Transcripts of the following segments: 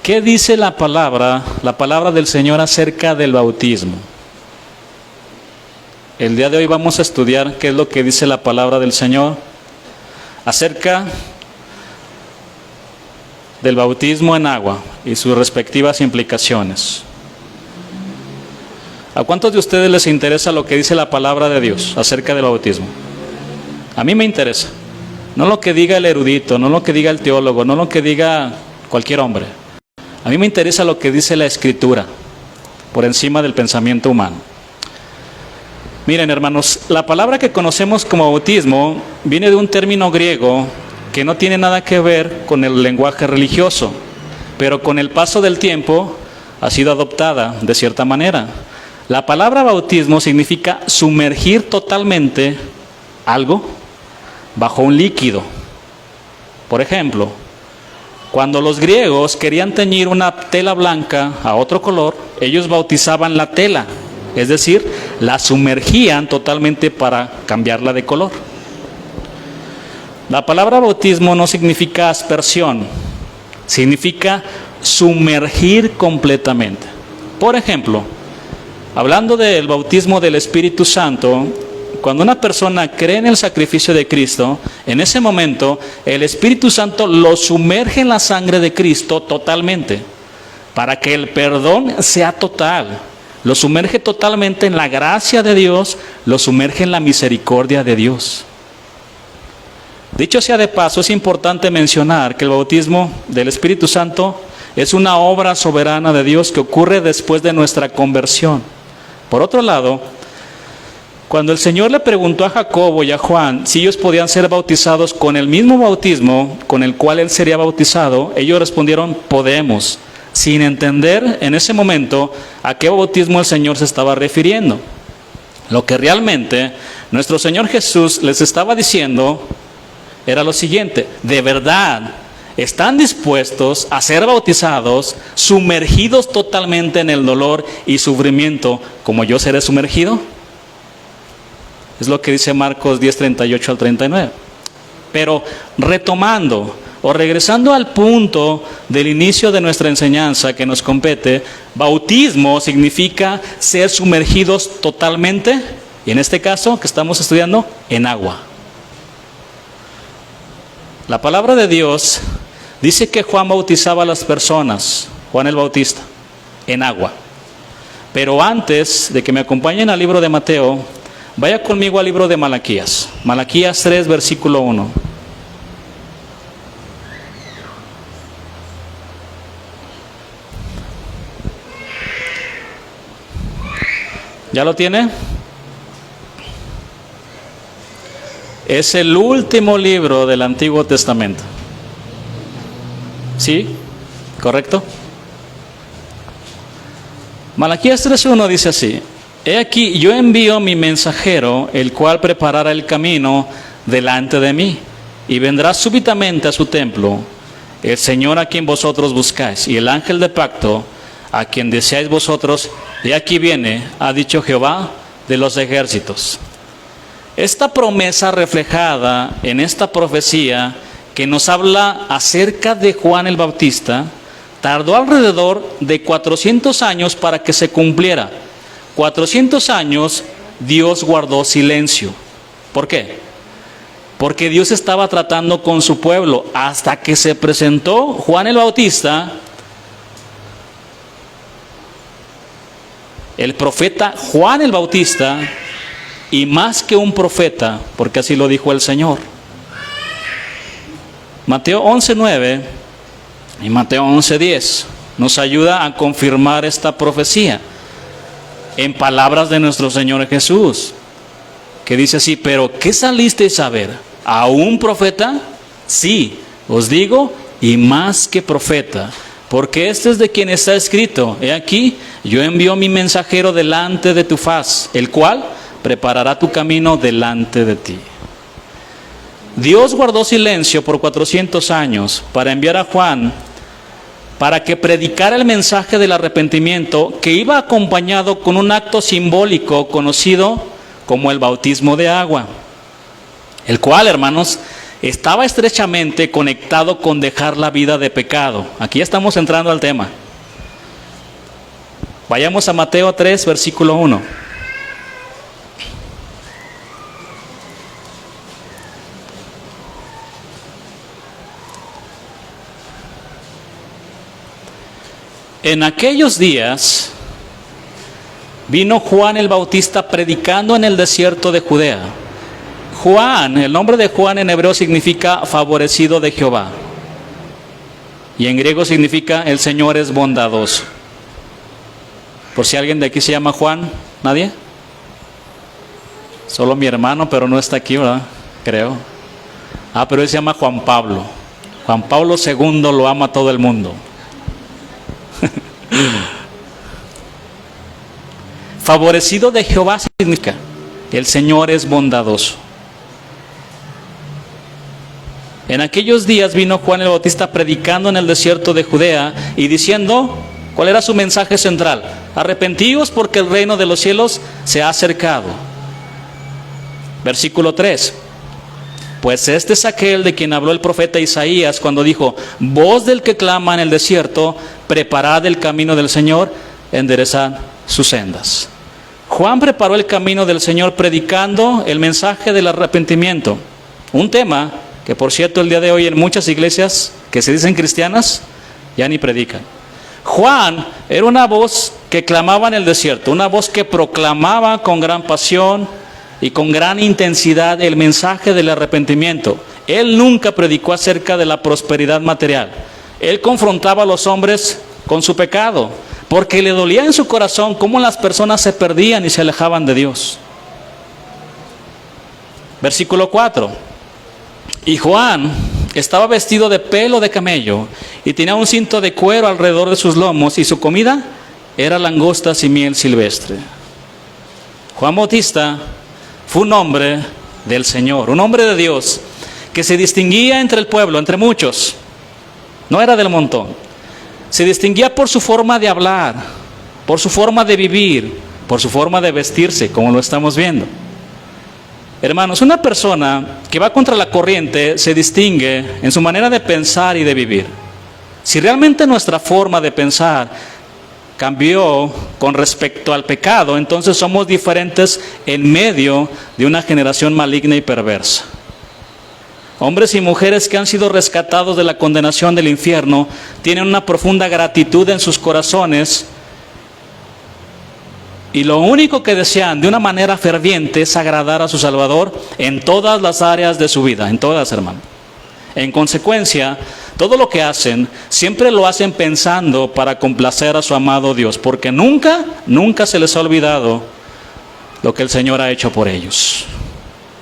¿Qué dice la palabra del Señor acerca del bautismo? El día de hoy vamos a estudiar qué es lo que dice la palabra del Señor acerca del bautismo en agua y sus respectivas implicaciones. ¿A cuántos de ustedes les interesa lo que dice la palabra de Dios acerca del bautismo? A mí me interesa. No lo que diga el erudito, no lo que diga el teólogo, no lo que diga cualquier hombre. A mí me interesa lo que dice la Escritura, por encima del pensamiento humano. Miren, hermanos, la palabra que conocemos como bautismo viene de un término griego que no tiene nada que ver con el lenguaje religioso, pero con el paso del tiempo ha sido adoptada de cierta manera. La palabra bautismo significa sumergir totalmente algo bajo un líquido. Por ejemplo, cuando los griegos querían teñir una tela blanca a otro color, ellos bautizaban la tela, es decir, la sumergían totalmente para cambiarla de color. La palabra bautismo no significa aspersión, significa sumergir completamente. Por ejemplo, hablando del bautismo del Espíritu Santo, cuando una persona cree en el sacrificio de Cristo, en ese momento el Espíritu Santo lo sumerge en la sangre de Cristo totalmente, para que el perdón sea total. Lo sumerge totalmente en la gracia de Dios, lo sumerge en la misericordia de Dios. Dicho sea de paso, es importante mencionar que el bautismo del Espíritu Santo es una obra soberana de Dios que ocurre después de nuestra conversión. Por otro lado, cuando el Señor le preguntó a Jacobo y a Juan si ellos podían ser bautizados con el mismo bautismo con el cual él sería bautizado, ellos respondieron, podemos, sin entender en ese momento a qué bautismo el Señor se estaba refiriendo. Lo que realmente nuestro Señor Jesús les estaba diciendo era lo siguiente: de verdad, ¿están dispuestos a ser bautizados, sumergidos totalmente en el dolor y sufrimiento como yo seré sumergido? Es lo que dice Marcos 10, 38 al 39. Pero retomando o regresando al punto del inicio de nuestra enseñanza que nos compete, bautismo significa ser sumergidos totalmente, y en este caso que estamos estudiando, en agua. La palabra de Dios dice que Juan bautizaba a las personas, Juan el Bautista, en agua. Pero antes de que me acompañen al libro de Mateo, vaya conmigo al libro de Malaquías. Malaquías 3, versículo 1. ¿Ya lo tiene? Es el último libro del Antiguo Testamento. ¿Sí? ¿Correcto? Malaquías 3:1 dice así: He aquí, yo envío mi mensajero, el cual preparará el camino delante de mí, y vendrá súbitamente a su templo el Señor a quien vosotros buscáis, y el ángel de pacto a quien deseáis vosotros, y aquí viene, ha dicho Jehová de los ejércitos. Esta promesa reflejada en esta profecía que nos habla acerca de Juan el Bautista, tardó alrededor de 400 años para que se cumpliera. 400 años Dios guardó silencio. ¿Por qué? Porque Dios estaba tratando con su pueblo hasta que se presentó Juan el Bautista, el profeta Juan el Bautista, y más que un profeta, porque así lo dijo el Señor. Mateo 11:9 y Mateo 11:10 nos ayuda a confirmar esta profecía en palabras de nuestro Señor Jesús, que dice así: pero ¿qué salisteis a ver? ¿A un profeta? Sí, os digo, y más que profeta, porque este es de quien está escrito: he aquí, yo envío mi mensajero delante de tu faz, el cual preparará tu camino delante de ti. Dios guardó silencio por 400 años para enviar a Juan para que predicara el mensaje del arrepentimiento, que iba acompañado con un acto simbólico conocido como el bautismo de agua, el cual, hermanos, estaba estrechamente conectado con dejar la vida de pecado. Aquí estamos entrando al tema. Vayamos a Mateo 3, versículo 1. En aquellos días vino Juan el Bautista predicando en el desierto de Judea. Juan, el nombre de Juan en hebreo significa favorecido de Jehová. Y en griego significa el Señor es bondadoso. Por si alguien de aquí se llama Juan, ¿nadie? Solo mi hermano, pero no está aquí, ¿verdad? Creo. Pero él se llama Juan Pablo. Juan Pablo II lo ama todo el mundo. Favorecido de Jehová significa el Señor es bondadoso. En aquellos días vino Juan el Bautista predicando en el desierto de Judea y diciendo, ¿cuál era su mensaje central? Arrepentíos porque el reino de los cielos se ha acercado. Versículo 3. Pues este es aquel de quien habló el profeta Isaías cuando dijo, voz del que clama en el desierto, preparad el camino del Señor, enderezad sus sendas. Juan preparó el camino del Señor predicando el mensaje del arrepentimiento. Un tema que, por cierto, el día de hoy en muchas iglesias que se dicen cristianas, ya ni predican. Juan era una voz que clamaba en el desierto, una voz que proclamaba con gran pasión y con gran intensidad el mensaje del arrepentimiento. Él nunca predicó acerca de la prosperidad material. Él confrontaba a los hombres con su pecado, porque le dolía en su corazón cómo las personas se perdían y se alejaban de Dios. Versículo 4. Y Juan estaba vestido de pelo de camello y tenía un cinto de cuero alrededor de sus lomos, y su comida era langostas y miel silvestre. Juan Bautista fue un hombre del Señor, un hombre de Dios, que se distinguía entre el pueblo, entre muchos. No era del montón. Se distinguía por su forma de hablar, por su forma de vivir, por su forma de vestirse, como lo estamos viendo. Hermanos, una persona que va contra la corriente se distingue en su manera de pensar y de vivir. Si realmente nuestra forma de pensar cambió con respecto al pecado, entonces somos diferentes en medio de una generación maligna y perversa. Hombres y mujeres que han sido rescatados de la condenación del infierno tienen una profunda gratitud en sus corazones, y lo único que desean de una manera ferviente es agradar a su Salvador en todas las áreas de su vida, en todas, hermano. En consecuencia, todo lo que hacen, siempre lo hacen pensando para complacer a su amado Dios, porque nunca se les ha olvidado lo que el Señor ha hecho por ellos.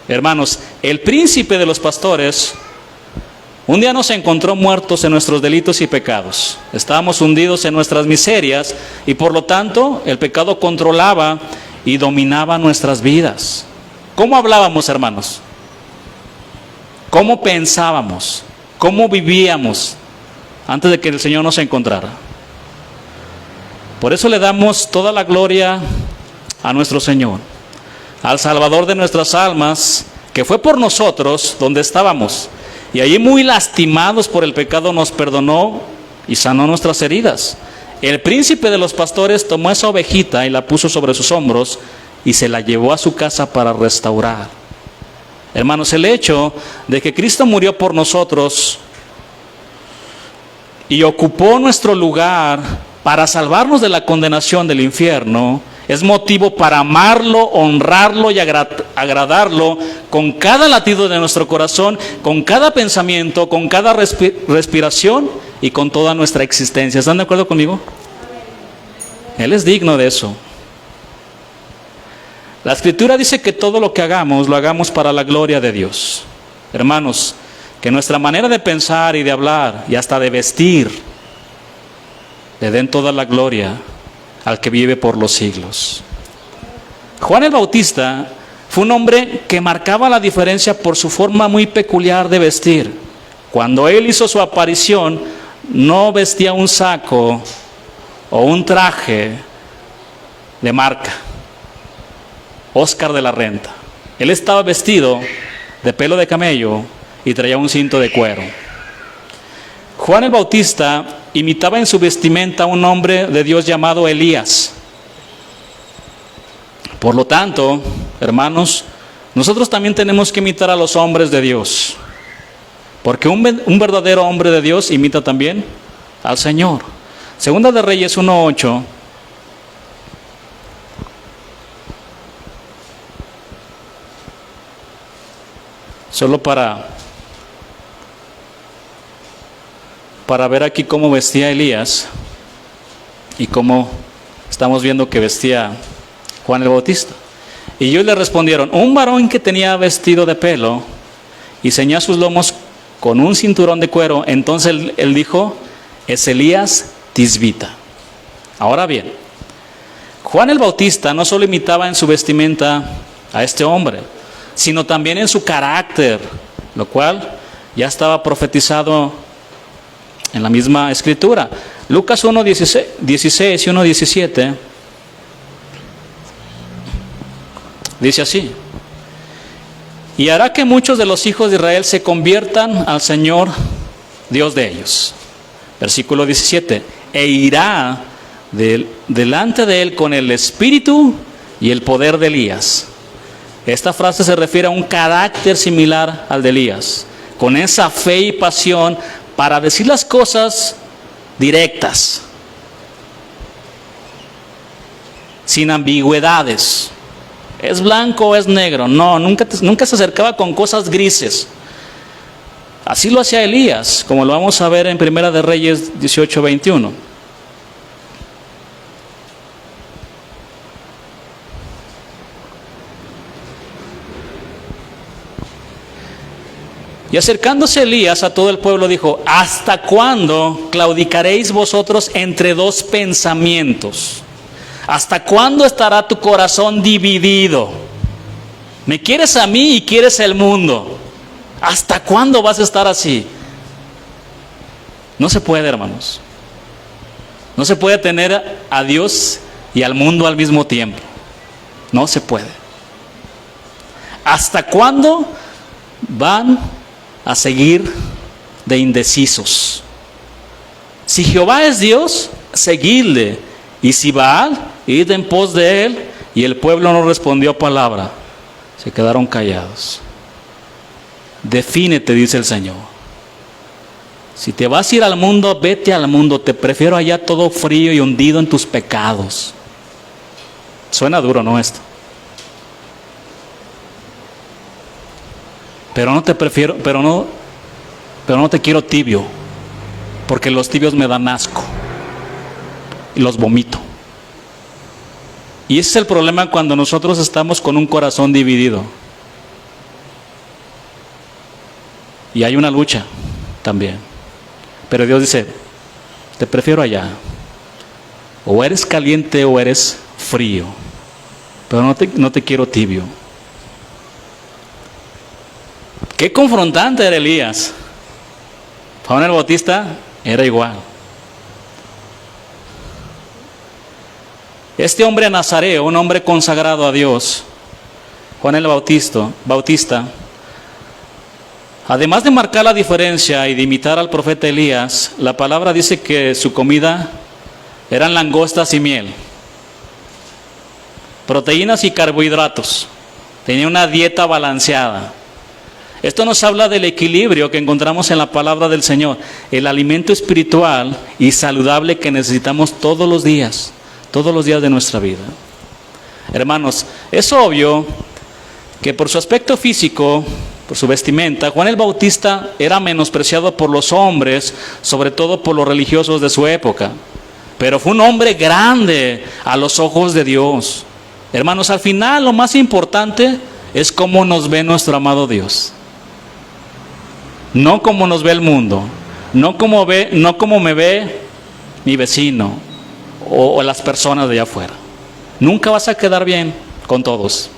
Hermanos, el príncipe de los pastores un día nos encontró muertos en nuestros delitos y pecados. Estábamos hundidos en nuestras miserias y por lo tanto el pecado controlaba y dominaba nuestras vidas. ¿Cómo hablábamos, hermanos? ¿Cómo pensábamos? ¿Cómo vivíamos antes de que el Señor nos encontrara? Por eso le damos toda la gloria a nuestro Señor, al Salvador de nuestras almas, que fue por nosotros donde estábamos. Y allí, muy lastimados por el pecado, nos perdonó y sanó nuestras heridas. El príncipe de los pastores tomó esa ovejita y la puso sobre sus hombros y se la llevó a su casa para restaurar. Hermanos, el hecho de que Cristo murió por nosotros y ocupó nuestro lugar para salvarnos de la condenación del infierno es motivo para amarlo, honrarlo y agradarlo con cada latido de nuestro corazón, con cada pensamiento, con cada respiración y con toda nuestra existencia. ¿Están de acuerdo conmigo? Él es digno de eso. La Escritura dice que todo lo que hagamos, lo hagamos para la gloria de Dios. Hermanos, que nuestra manera de pensar y de hablar y hasta de vestir le den toda la gloria al que vive por los siglos. Juan el Bautista fue un hombre que marcaba la diferencia por su forma muy peculiar de vestir. Cuando él hizo su aparición, no vestía un saco o un traje de marca, Oscar de la Renta. Él estaba vestido de pelo de camello y traía un cinto de cuero. Juan el Bautista imitaba en su vestimenta a un hombre de Dios llamado Elías. Por lo tanto, hermanos, nosotros también tenemos que imitar a los hombres de Dios. Porque un verdadero hombre de Dios imita también al Señor. Segunda de Reyes 1:8. Solo para ver aquí cómo vestía Elías y cómo estamos viendo que vestía Juan el Bautista. Y ellos le respondieron: un varón que tenía vestido de pelo y ceñía sus lomos con un cinturón de cuero. Entonces él dijo: es Elías Tisbita. Ahora bien, Juan el Bautista no solo imitaba en su vestimenta a este hombre, sino también en su carácter, lo cual ya estaba profetizado en la misma escritura. Lucas 1:16 y 1:17 dice así: y hará que muchos de los hijos de Israel se conviertan al Señor Dios de ellos. Versículo 17: e irá delante de él con el espíritu y el poder de Elías. Esta frase se refiere a un carácter similar al de Elías, con esa fe y pasión para decir las cosas directas, sin ambigüedades. ¿Es blanco o es negro? No, nunca se acercaba con cosas grises. Así lo hacía Elías, como lo vamos a ver en Primera de Reyes 18:21. Y acercándose Elías a todo el pueblo dijo: ¿hasta cuándo claudicaréis vosotros entre dos pensamientos? ¿Hasta cuándo estará tu corazón dividido? ¿Me quieres a mí y quieres el mundo? ¿Hasta cuándo vas a estar así? No se puede, hermanos. No se puede tener a Dios y al mundo al mismo tiempo. No se puede. ¿Hasta cuándo van a seguir de indecisos? Si Jehová es Dios, seguidle. Y si Baal, id en pos de él. Y el pueblo no respondió palabra. Se quedaron callados. Defínete, dice el Señor. Si te vas a ir al mundo, vete al mundo. Te prefiero allá todo frío y hundido en tus pecados. Suena duro, ¿no? Esto. Pero no te quiero tibio, porque los tibios me dan asco y los vomito. Y ese es el problema cuando nosotros estamos con un corazón dividido. Y hay una lucha también. Pero Dios dice: te prefiero allá. O eres caliente o eres frío, pero no te quiero tibio. Qué confrontante era Elías. Juan el Bautista era igual. Este hombre nazareo, un hombre consagrado a Dios, Juan el Bautista, además de marcar la diferencia y de imitar al profeta Elías, la palabra dice que su comida eran langostas y miel, proteínas y carbohidratos. Tenía una dieta balanceada. Esto nos habla del equilibrio que encontramos en la palabra del Señor, el alimento espiritual y saludable que necesitamos todos los días de nuestra vida. Hermanos, es obvio que por su aspecto físico, por su vestimenta, Juan el Bautista era menospreciado por los hombres, sobre todo por los religiosos de su época. Pero fue un hombre grande a los ojos de Dios. Hermanos, al final lo más importante es cómo nos ve nuestro amado Dios. No como nos ve el mundo, no como me ve mi vecino o las personas de allá afuera. Nunca vas a quedar bien con todos.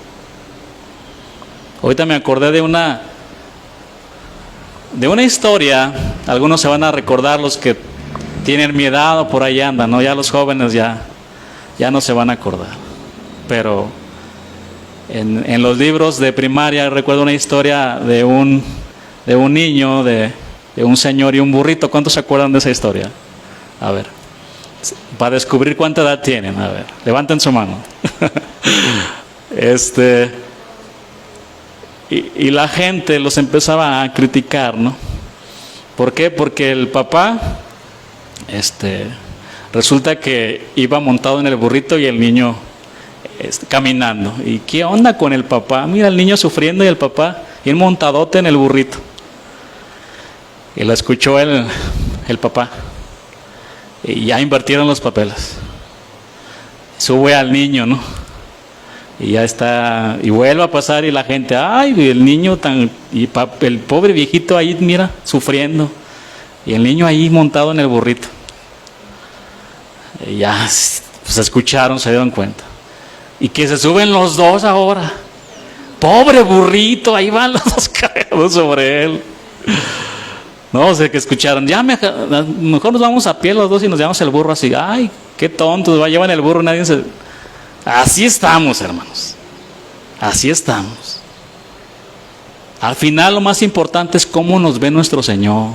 Ahorita me acordé de una historia. Algunos se van a recordar, los que tienen mi edad o por ahí andan, ¿no? Ya los jóvenes ya no se van a acordar. Pero en los libros de primaria recuerdo una historia de un de un niño, de un señor y un burrito. ¿Cuántos se acuerdan de esa historia? A ver, para descubrir cuánta edad tienen. A ver, levanten su mano. Y la gente los empezaba a criticar, ¿no? ¿Por qué? Porque el papá, resulta que iba montado en el burrito y el niño caminando. ¿Y qué onda con el papá? Mira, el niño sufriendo y el papá bien montadote en el burrito. Y lo escuchó el papá. Y ya invirtieron los papeles. Sube al niño, ¿no? Y ya está, y vuelve a pasar y la gente, ay, el niño el pobre viejito ahí, mira, sufriendo. Y el niño ahí montado en el burrito. Y ya, pues escucharon, se dieron cuenta. Y que se suben los dos ahora. Pobre burrito, ahí van los dos caídos sobre él. No, o sea, que escucharon, ya mejor nos vamos a pie los dos y nos llevamos el burro así. Ay, qué tontos, llevan el burro, nadie se... Así estamos, hermanos. Así estamos. Al final lo más importante es cómo nos ve nuestro Señor.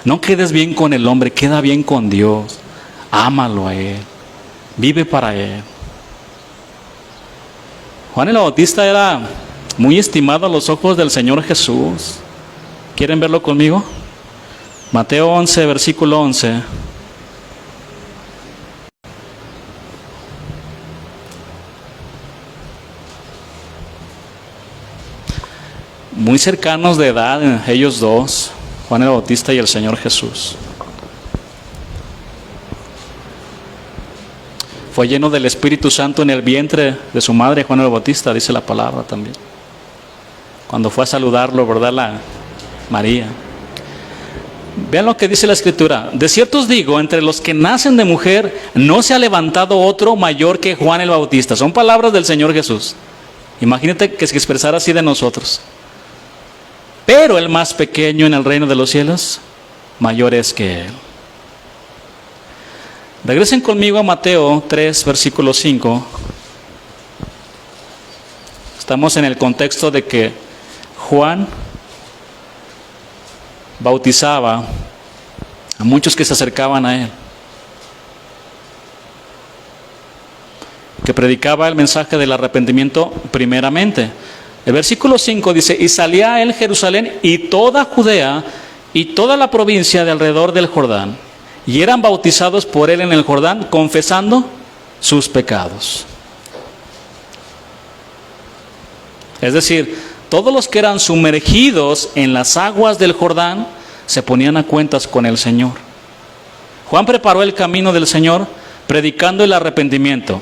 No quedes bien con el hombre, queda bien con Dios. Ámalo a Él. Vive para Él. Juan el Bautista era muy estimado a los ojos del Señor Jesús. ¿Quieren verlo conmigo? Mateo 11, versículo 11. Muy cercanos de edad ellos dos, Juan el Bautista y el Señor Jesús. Fue lleno del Espíritu Santo en el vientre de su madre, Juan el Bautista, dice la palabra también. Cuando fue a saludarlo, ¿verdad? La María. Vean lo que dice la Escritura. De cierto os digo, entre los que nacen de mujer, no se ha levantado otro mayor que Juan el Bautista. Son palabras del Señor Jesús. Imagínate que se expresara así de nosotros. Pero el más pequeño en el reino de los cielos, mayor es que él. Regresen conmigo a Mateo 3, versículo 5. Estamos en el contexto de que Juan bautizaba a muchos que se acercaban a él, que predicaba el mensaje del arrepentimiento primeramente. El versículo 5 dice, y salía a él Jerusalén y toda Judea y toda la provincia de alrededor del Jordán, y eran bautizados por él en el Jordán, confesando sus pecados. Es decir, todos los que eran sumergidos en las aguas del Jordán se ponían a cuentas con el Señor. Juan preparó el camino del Señor predicando el arrepentimiento,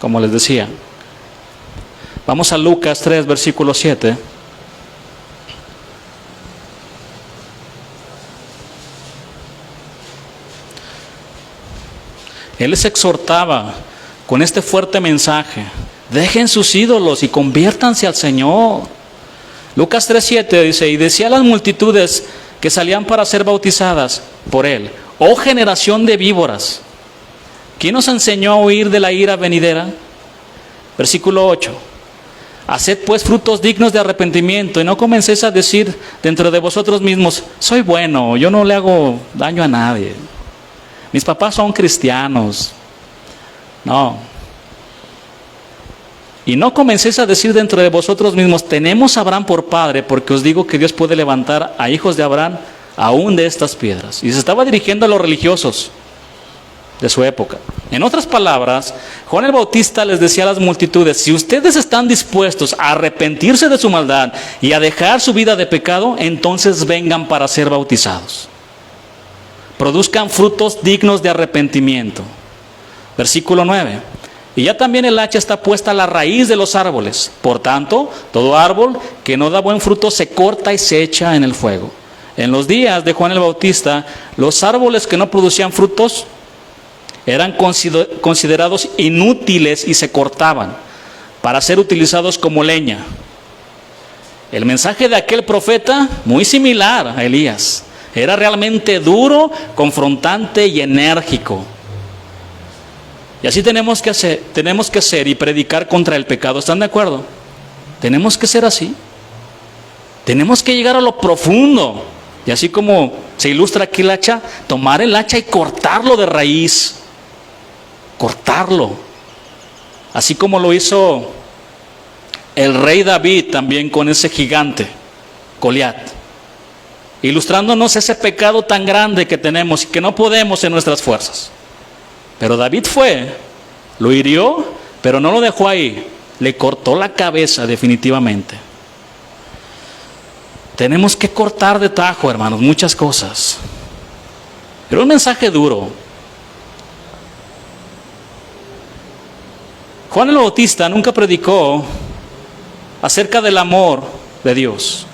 como les decía. Vamos a Lucas 3, versículo 7. Él les exhortaba con este fuerte mensaje: dejen sus ídolos y conviértanse al Señor. Lucas 3:7 dice, y decía a las multitudes que salían para ser bautizadas por él, oh generación de víboras, ¿quién os enseñó a huir de la ira venidera? Versículo 8, haced pues frutos dignos de arrepentimiento y no comencéis a decir dentro de vosotros mismos, soy bueno, yo no le hago daño a nadie, mis papás son cristianos. No. Y no comencéis a decir dentro de vosotros mismos, tenemos a Abraham por padre, porque os digo que Dios puede levantar a hijos de Abraham aún de estas piedras. Y se estaba dirigiendo a los religiosos de su época. En otras palabras, Juan el Bautista les decía a las multitudes, si ustedes están dispuestos a arrepentirse de su maldad y a dejar su vida de pecado, entonces vengan para ser bautizados. Produzcan frutos dignos de arrepentimiento. Versículo 9. Y ya también el hacha está puesta a la raíz de los árboles. Por tanto, todo árbol que no da buen fruto se corta y se echa en el fuego. En los días de Juan el Bautista, los árboles que no producían frutos eran considerados inútiles y se cortaban para ser utilizados como leña. El mensaje de aquel profeta, muy similar a Elías, era realmente duro, confrontante y enérgico. Y así tenemos que hacer y predicar contra el pecado. ¿Están de acuerdo? Tenemos que ser así. Tenemos que llegar a lo profundo. Y así como se ilustra aquí el hacha, tomar el hacha y cortarlo de raíz. Cortarlo. Así como lo hizo el rey David también con ese gigante, Goliat. Ilustrándonos ese pecado tan grande que tenemos y que no podemos en nuestras fuerzas. Pero David fue, lo hirió, pero no lo dejó ahí. Le cortó la cabeza definitivamente. Tenemos que cortar de tajo, hermanos, muchas cosas. Era un mensaje duro. Juan el Bautista nunca predicó acerca del amor de Dios.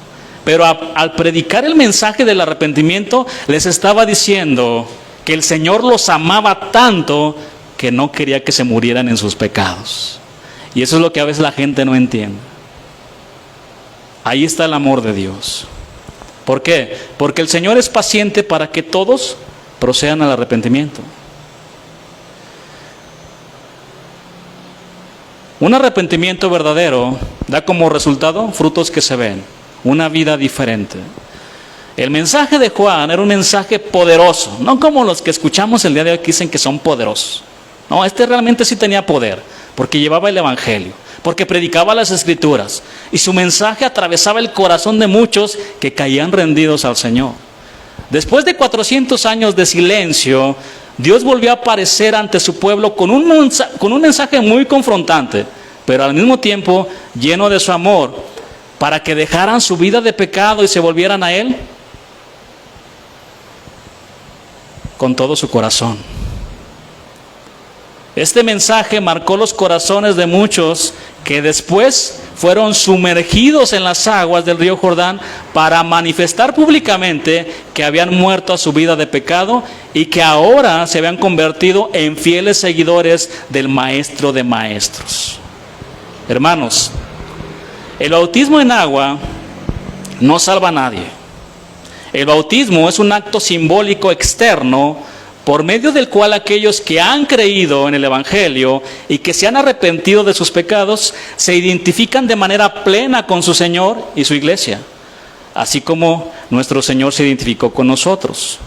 Pero al predicar el mensaje del arrepentimiento, les estaba diciendo que el Señor los amaba tanto que no quería que se murieran en sus pecados. Y eso es lo que a veces la gente no entiende. Ahí está el amor de Dios. ¿Por qué? Porque el Señor es paciente para que todos procedan al arrepentimiento. Un arrepentimiento verdadero da como resultado frutos que se ven, una vida diferente. El mensaje de Juan era un mensaje poderoso, no como los que escuchamos el día de hoy que dicen que son poderosos. No, este realmente sí tenía poder, porque llevaba el evangelio, porque predicaba las escrituras, y su mensaje atravesaba el corazón de muchos que caían rendidos al Señor. Después de 400 años de silencio, Dios volvió a aparecer ante su pueblo con un mensaje muy confrontante, pero al mismo tiempo lleno de su amor, para que dejaran su vida de pecado y se volvieran a Él con todo su corazón. Este mensaje marcó los corazones de muchos que después fueron sumergidos en las aguas del río Jordán para manifestar públicamente que habían muerto a su vida de pecado y que ahora se habían convertido en fieles seguidores del Maestro de Maestros. Hermanos, el bautismo en agua no salva a nadie. El bautismo es un acto simbólico externo por medio del cual aquellos que han creído en el Evangelio y que se han arrepentido de sus pecados se identifican de manera plena con su Señor y su iglesia, así como nuestro Señor se identificó con nosotros.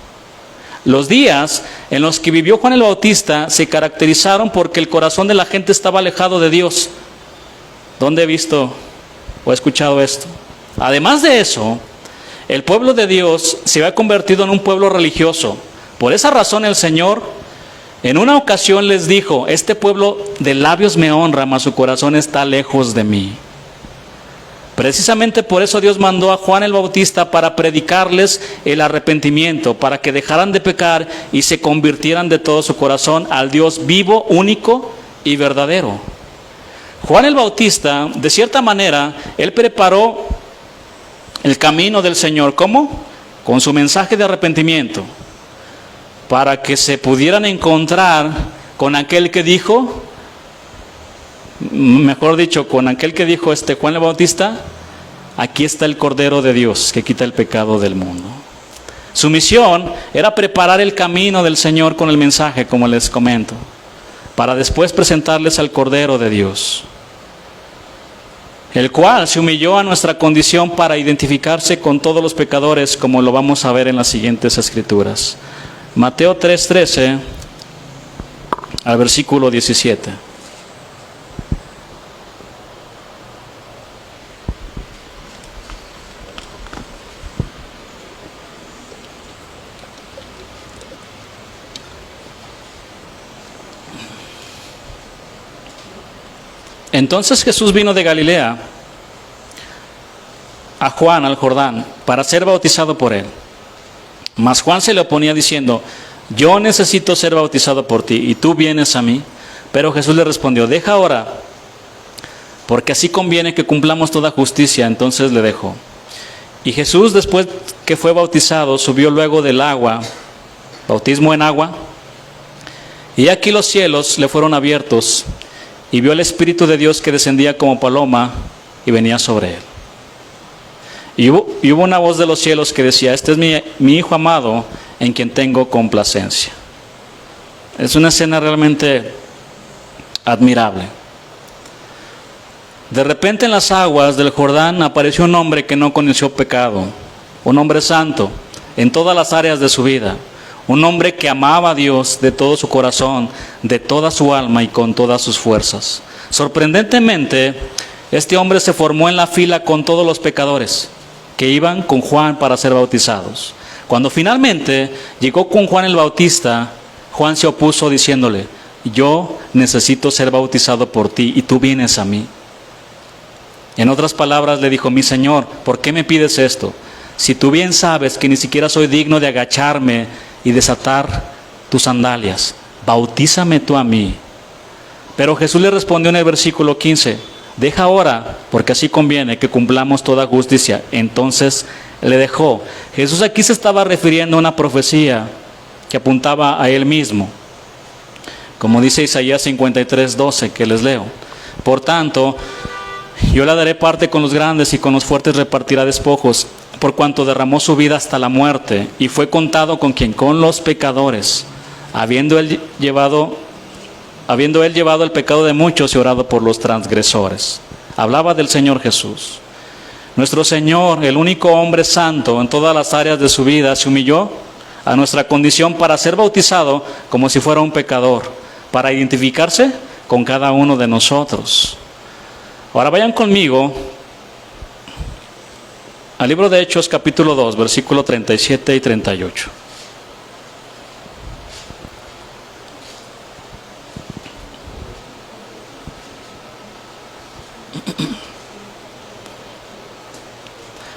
Los días en los que vivió Juan el Bautista se caracterizaron porque el corazón de la gente estaba alejado de Dios. ¿Dónde he visto o he escuchado esto? Además de eso, el pueblo de Dios se había convertido en un pueblo religioso. Por esa razón el Señor en una ocasión les dijo: este pueblo de labios me honra, mas su corazón está lejos de mí. Precisamente por eso Dios mandó a Juan el Bautista para predicarles el arrepentimiento, para que dejaran de pecar y se convirtieran de todo su corazón al Dios vivo, único y verdadero. Juan el Bautista, de cierta manera, él preparó el camino del Señor. ¿Cómo? Con su mensaje de arrepentimiento, para que se pudieran encontrar con aquel que dijo, mejor dicho, con aquel que dijo Juan el Bautista: aquí está el Cordero de Dios que quita el pecado del mundo. Su misión era preparar el camino del Señor con el mensaje, como les comento, para después presentarles al Cordero de Dios, el cual se humilló a nuestra condición para identificarse con todos los pecadores, como lo vamos a ver en las siguientes escrituras. Mateo 3:13 al versículo 17. Entonces Jesús vino de Galilea a Juan al Jordán para ser bautizado por él. Mas Juan se le oponía diciendo: yo necesito ser bautizado por ti, y tú vienes a mí. Pero Jesús le respondió: deja ahora, porque así conviene que cumplamos toda justicia. Entonces le dejó. Y Jesús, después que fue bautizado, subió luego del agua, bautismo en agua, y aquí los cielos le fueron abiertos, y vio el Espíritu de Dios que descendía como paloma y venía sobre él. Y hubo una voz de los cielos que decía: este es mi Hijo amado, en quien tengo complacencia. Es una escena realmente admirable. De repente en las aguas del Jordán apareció un hombre que no conoció pecado, un hombre santo en todas las áreas de su vida, un hombre que amaba a Dios de todo su corazón, de toda su alma y con todas sus fuerzas. Sorprendentemente, este hombre se formó en la fila con todos los pecadores que iban con Juan para ser bautizados. Cuando finalmente llegó con Juan el Bautista, Juan se opuso diciéndole: yo necesito ser bautizado por ti y tú vienes a mí. En otras palabras le dijo: mi Señor, ¿por qué me pides esto? Si tú bien sabes que ni siquiera soy digno de agacharme y desatar tus sandalias, bautízame tú a mí. Pero Jesús le respondió en el versículo 15: deja ahora, porque así conviene que cumplamos toda justicia. Entonces le dejó. Jesús aquí se estaba refiriendo a una profecía que apuntaba a él mismo, como dice Isaías 53:12, que les leo. Por tanto, yo le daré parte con los grandes y con los fuertes repartirá despojos, por cuanto derramó su vida hasta la muerte y fue contado con quien, con los pecadores, habiendo él llevado el pecado de muchos y orado por los transgresores. Hablaba del Señor Jesús. Nuestro Señor, el único hombre santo en todas las áreas de su vida, se humilló a nuestra condición para ser bautizado como si fuera un pecador, para identificarse con cada uno de nosotros. Ahora vayan conmigo al libro de Hechos capítulo 2, versículo 37 y 38.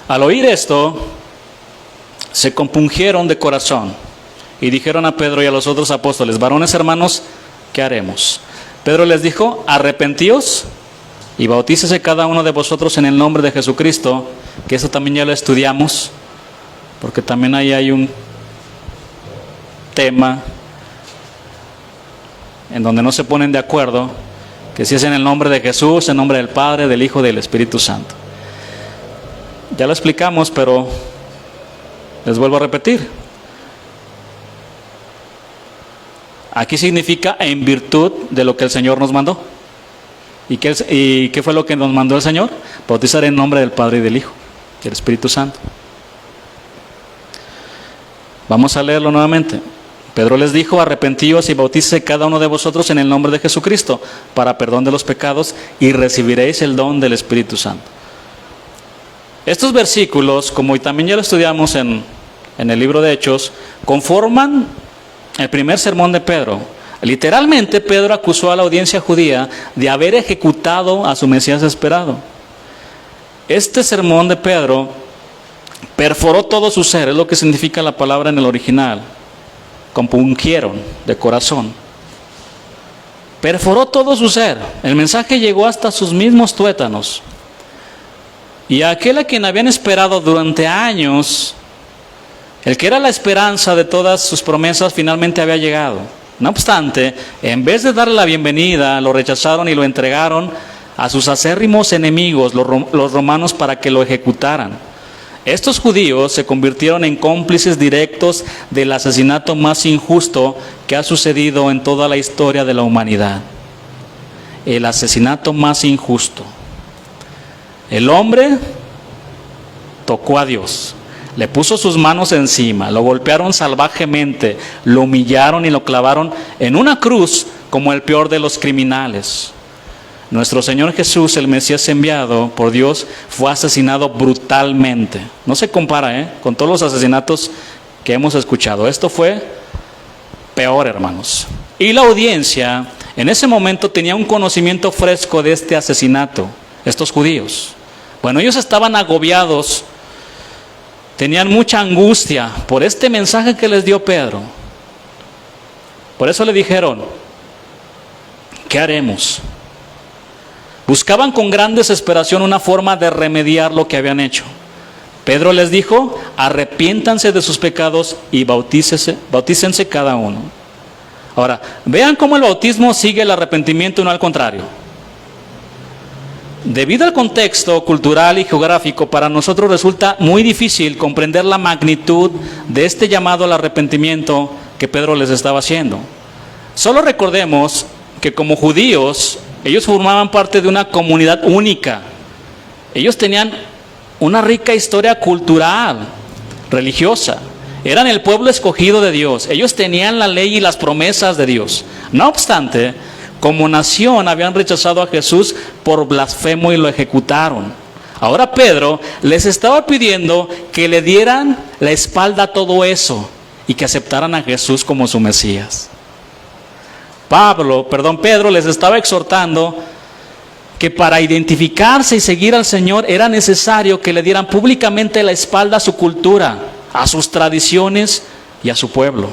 Al oír esto, se compungieron de corazón y dijeron a Pedro y a los otros apóstoles: varones hermanos, ¿qué haremos? Pedro les dijo: arrepentíos y bautícese cada uno de vosotros en el nombre de Jesucristo, que eso también ya lo estudiamos, porque también ahí hay un tema en donde no se ponen de acuerdo, que si es en el nombre de Jesús, en nombre del Padre, del Hijo y del Espíritu Santo. Ya lo explicamos, pero les vuelvo a repetir. Aquí significa en virtud de lo que el Señor nos mandó. ¿Y qué fue lo que nos mandó el Señor? Bautizar en nombre del Padre y del Hijo y del Espíritu Santo. Vamos a leerlo nuevamente. Pedro les dijo: arrepentíos y bautícese cada uno de vosotros en el nombre de Jesucristo para perdón de los pecados y recibiréis el don del Espíritu Santo. Estos versículos, como también ya lo estudiamos en el libro de Hechos, conforman el primer sermón de Pedro. Literalmente, Pedro acusó a la audiencia judía de haber ejecutado a su Mesías esperado. Este sermón de Pedro perforó todo su ser, es lo que significa la palabra en el original. Compungieron de corazón. Perforó todo su ser. El mensaje llegó hasta sus mismos tuétanos. Y aquel a quien habían esperado durante años, el que era la esperanza de todas sus promesas, finalmente había llegado. No obstante, en vez de darle la bienvenida, lo rechazaron y lo entregaron a sus acérrimos enemigos, los romanos, para que lo ejecutaran. Estos judíos se convirtieron en cómplices directos del asesinato más injusto que ha sucedido en toda la historia de la humanidad. El asesinato más injusto. El hombre tocó a Dios, le puso sus manos encima, lo golpearon salvajemente, lo humillaron y lo clavaron en una cruz como el peor de los criminales. Nuestro Señor Jesús, el Mesías enviado por Dios, fue asesinado brutalmente. No se compara con todos los asesinatos que hemos escuchado. Esto fue peor, hermanos. Y la audiencia en ese momento tenía un conocimiento fresco de este asesinato, estos judíos. Bueno, ellos estaban agobiados, tenían mucha angustia por este mensaje que les dio Pedro. Por eso le dijeron: ¿qué haremos? Buscaban con gran desesperación una forma de remediar lo que habían hecho. Pedro les dijo: arrepiéntanse de sus pecados y bautícense cada uno. Ahora, vean cómo el bautismo sigue el arrepentimiento y no al contrario. Debido al contexto cultural y geográfico, para nosotros resulta muy difícil comprender la magnitud de este llamado al arrepentimiento que Pedro les estaba haciendo. Solo recordemos que como judíos Ellos formaban parte de una comunidad única. Ellos tenían una rica historia cultural, religiosa. Eran el pueblo escogido de Dios. Ellos tenían la ley y las promesas de Dios. No obstante, como nación habían rechazado a Jesús por blasfemo y lo ejecutaron. Ahora Pedro les estaba pidiendo que le dieran la espalda a todo eso y que aceptaran a Jesús como su Mesías. Pedro les estaba exhortando que para identificarse y seguir al Señor era necesario que le dieran públicamente la espalda a su cultura, a sus tradiciones y a su pueblo.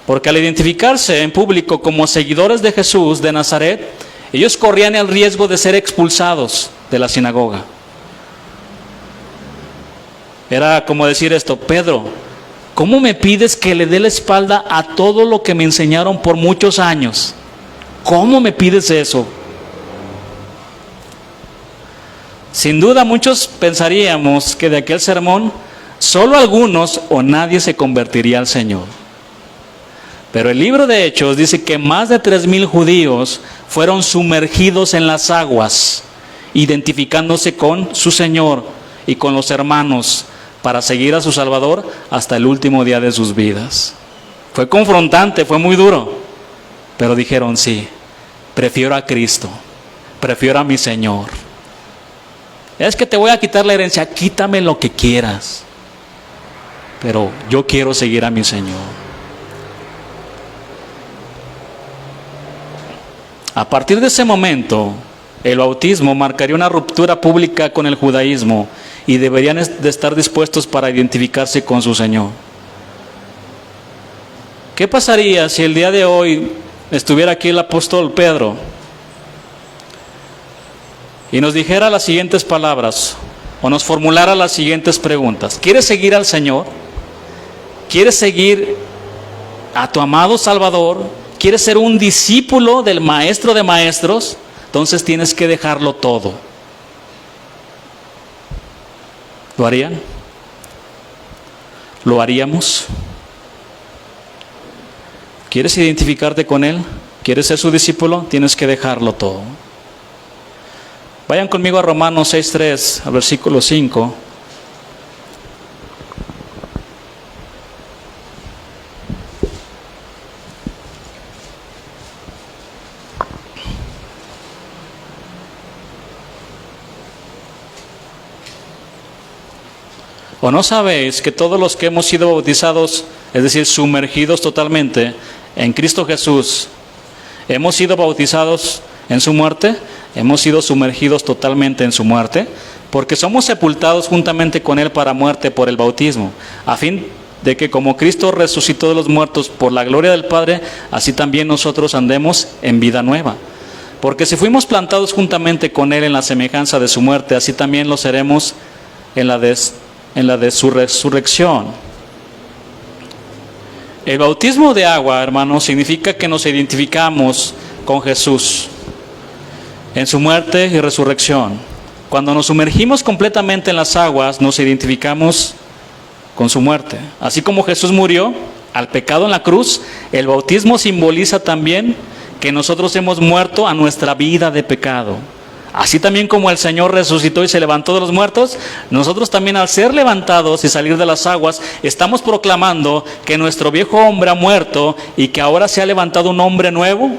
Porque al identificarse en público como seguidores de Jesús de Nazaret, ellos corrían el riesgo de ser expulsados de la sinagoga. Era como decir esto: Pedro, ¿cómo me pides que le dé la espalda a todo lo que me enseñaron por muchos años? ¿Cómo me pides eso? Sin duda muchos pensaríamos que de aquel sermón solo algunos o nadie se convertiría al Señor. Pero el libro de Hechos dice que más de 3,000 judíos fueron sumergidos en las aguas, identificándose con su Señor y con los hermanos para seguir a su Salvador hasta el último día de sus vidas. Fue confrontante, fue muy duro, pero dijeron: sí, prefiero a Cristo, prefiero a mi Señor. Es que te voy a quitar la herencia, quítame lo que quieras, pero yo quiero seguir a mi Señor. A partir de ese momento, el bautismo marcaría una ruptura pública con el judaísmo y deberían de estar dispuestos para identificarse con su Señor. ¿Qué pasaría si el día de hoy estuviera aquí el apóstol Pedro y nos dijera las siguientes palabras o nos formulara las siguientes preguntas? ¿Quieres seguir al Señor? ¿Quieres seguir a tu amado Salvador? ¿Quieres ser un discípulo del Maestro de Maestros? Entonces tienes que dejarlo todo. ¿Lo harían? ¿Lo haríamos? ¿Quieres identificarte con Él? ¿Quieres ser su discípulo? Tienes que dejarlo todo. Vayan conmigo a Romanos 6:3, al versículo 5. ¿O no sabéis que todos los que hemos sido bautizados, es decir, sumergidos totalmente en Cristo Jesús, hemos sido bautizados en su muerte? Hemos sido sumergidos totalmente en su muerte, porque somos sepultados juntamente con Él para muerte por el bautismo, a fin de que como Cristo resucitó de los muertos por la gloria del Padre, así también nosotros andemos en vida nueva. Porque si fuimos plantados juntamente con Él en la semejanza de su muerte, así también lo seremos en la de su resurrección. El bautismo de agua, hermanos, significa que nos identificamos con Jesús en su muerte y resurrección. Cuando nos sumergimos completamente en las aguas, nos identificamos con su muerte. Así como Jesús murió al pecado en la cruz, el bautismo simboliza también que nosotros hemos muerto a nuestra vida de pecado. Así también como el Señor resucitó y se levantó de los muertos, nosotros también, al ser levantados y salir de las aguas, estamos proclamando que nuestro viejo hombre ha muerto y que ahora se ha levantado un hombre nuevo,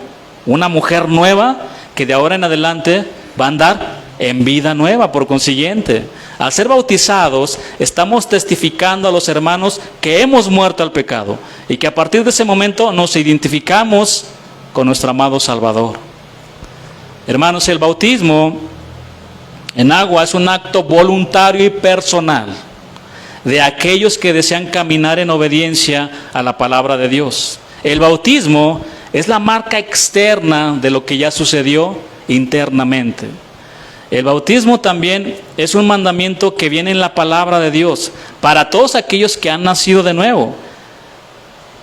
una mujer nueva, que de ahora en adelante va a andar en vida nueva. Por consiguiente, al ser bautizados, estamos testificando a los hermanos que hemos muerto al pecado y que a partir de ese momento nos identificamos con nuestro amado Salvador. Hermanos, el bautismo en agua es un acto voluntario y personal de aquellos que desean caminar en obediencia a la palabra de Dios. El bautismo es la marca externa de lo que ya sucedió internamente. El bautismo también es un mandamiento que viene en la palabra de Dios para todos aquellos que han nacido de nuevo.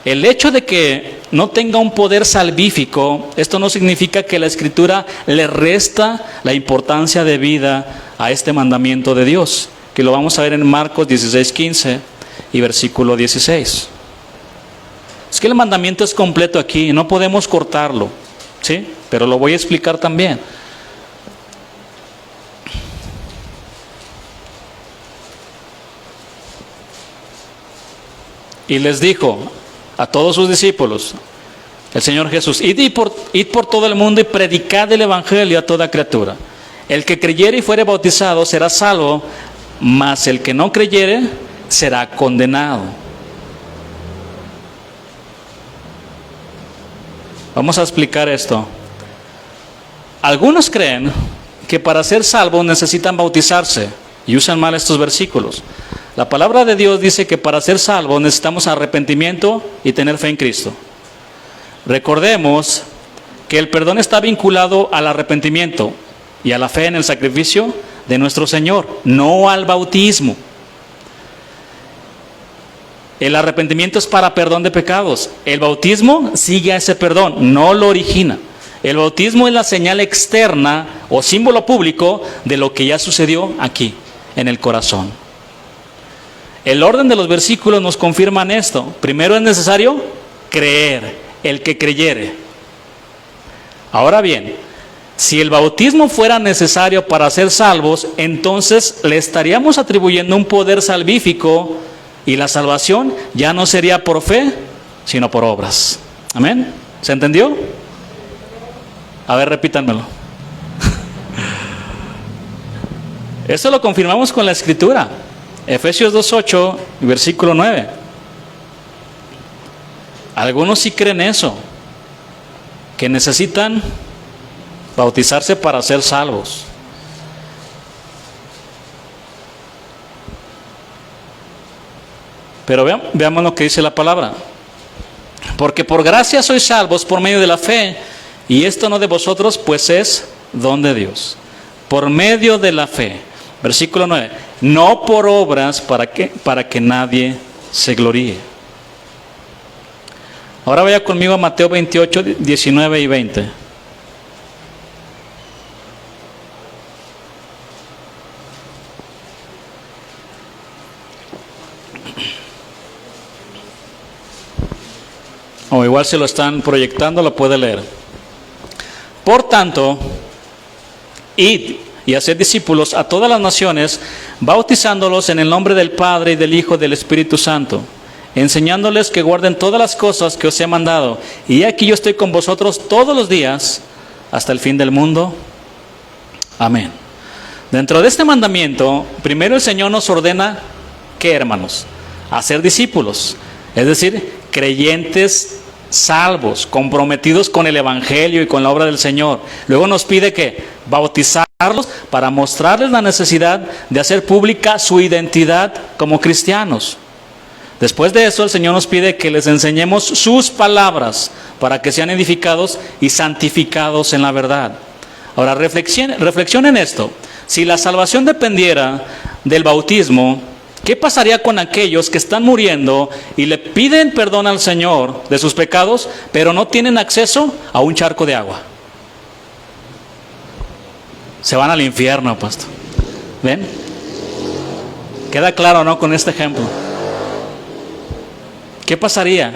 El hecho de que no tenga un poder salvífico, esto no significa que la Escritura le resta la importancia de vida a este mandamiento de Dios, que lo vamos a ver en Marcos 16:15 y versículo 16. Es que el mandamiento es completo aquí, no podemos cortarlo. ¿sí? Pero lo voy a explicar también. Y les dijo a todos sus discípulos, el Señor Jesús, id por todo el mundo y predicad el Evangelio a toda criatura. El que creyere y fuere bautizado será salvo, mas el que no creyere será condenado. Vamos a explicar esto. Algunos creen que para ser salvos necesitan bautizarse y usan mal estos versículos. La palabra de Dios dice que para ser salvos necesitamos arrepentimiento y tener fe en Cristo. Recordemos que el perdón está vinculado al arrepentimiento y a la fe en el sacrificio de nuestro Señor, no al bautismo. El arrepentimiento es para perdón de pecados. El bautismo sigue a ese perdón, no lo origina. El bautismo es la señal externa o símbolo público de lo que ya sucedió aquí, en el corazón. El orden de los versículos nos confirman esto. Primero es necesario creer, el que creyere. Ahora bien, si el bautismo fuera necesario para ser salvos, entonces le estaríamos atribuyendo un poder salvífico y la salvación ya no sería por fe, sino por obras. ¿Amén? ¿Se entendió? A ver, repítanmelo. Esto lo confirmamos con la Escritura. Efesios 2:8, versículo 9. Algunos sí creen eso, que necesitan bautizarse para ser salvos. Pero veamos lo que dice la palabra. Porque por gracia sois salvos por medio de la fe, y esto no de vosotros, pues es don de Dios. Por medio de la fe. Versículo 9. No por obras para que nadie se gloríe. Ahora vaya conmigo a Mateo 28, 19 y 20. O igual si lo están proyectando, lo puede leer. Por tanto, id y haced discípulos a todas las naciones, bautizándolos en el nombre del Padre y del Hijo y del Espíritu Santo, enseñándoles que guarden todas las cosas que os he mandado. Y aquí yo estoy con vosotros todos los días, hasta el fin del mundo. Amén. Dentro de este mandamiento, primero el Señor nos ordena, ¿qué, hermanos? Hacer discípulos, es decir, creyentes salvos, comprometidos con el Evangelio y con la obra del Señor. Luego nos pide que bautizarlos para mostrarles la necesidad de hacer pública su identidad como cristianos. Después de eso, el Señor nos pide que les enseñemos sus palabras para que sean edificados y santificados en la verdad. Ahora, reflexionen esto. Si la salvación dependiera del bautismo, ¿qué pasaría con aquellos que están muriendo y le piden perdón al Señor de sus pecados, pero no tienen acceso a un charco de agua? Se van al infierno, pastor. ¿Ven? Queda claro, ¿no? Con este ejemplo. ¿Qué pasaría?